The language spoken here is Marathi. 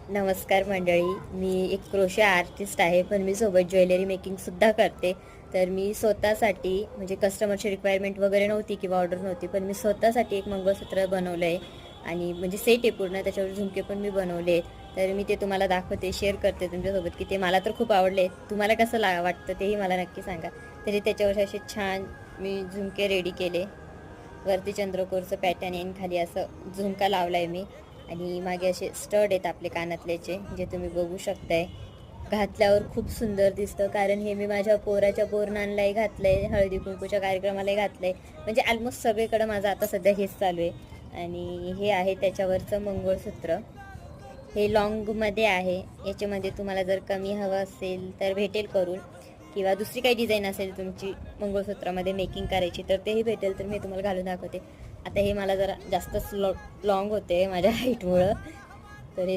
नमस्कार मंडळी. मी एक क्रोशे आर्टिस्ट आहे, पण मी सोबत ज्वेलरी मेकिंगसुद्धा करते. तर मी स्वतःसाठी म्हणजे कस्टमरची रिक्वायरमेंट वगैरे नव्हती किंवा ऑर्डर नव्हती, पण मी स्वतःसाठी एक मंगळसूत्र बनवलं आहे आणि म्हणजे सेट आहे पूर्ण, त्याच्यावर झुमके पण मी बनवले. तर मी ते तुम्हाला दाखवते, शेअर करते तुमच्यासोबत की ते मला तर खूप आवडले. तुम्हाला कसं वाटतं तेही मला नक्की सांगा. तरी त्याच्यावर असे छान मी झुमके रेडी केले. वरती चंद्रकोरचं पॅटर्न येईन, खाली असं झुमका लावला आहे मी आणि मागे असे स्टड आहेत आपले कानातल्याचे, जे तुम्ही बघू शकताय. घातल्यावर खूप सुंदर दिसतं, कारण हे मी माझ्या पोराच्या बोरनानलाही घातलं आहे, हळदी कुंकूच्या कार्यक्रमालाही घातलं आहे. म्हणजे ऑलमोस्ट सगळीकडं माझं आता सध्या हेच चालू आहे. आणि हे आहे त्याच्यावरचं मंगळसूत्र. हे लॉंगमध्ये आहे. याच्यामध्ये तुम्हाला जर कमी हवं असेल तर भेटेल करून, किंवा दुसरी काही डिझाईन असेल तुमची मंगळसूत्रामध्ये मेकिंग करायची तर तेही भेटेल. तर मी तुम्हाला घालून दाखवते. आता हे मला जरा जास्तच लॉंग होते माझ्या हाईटमुळं, तर हे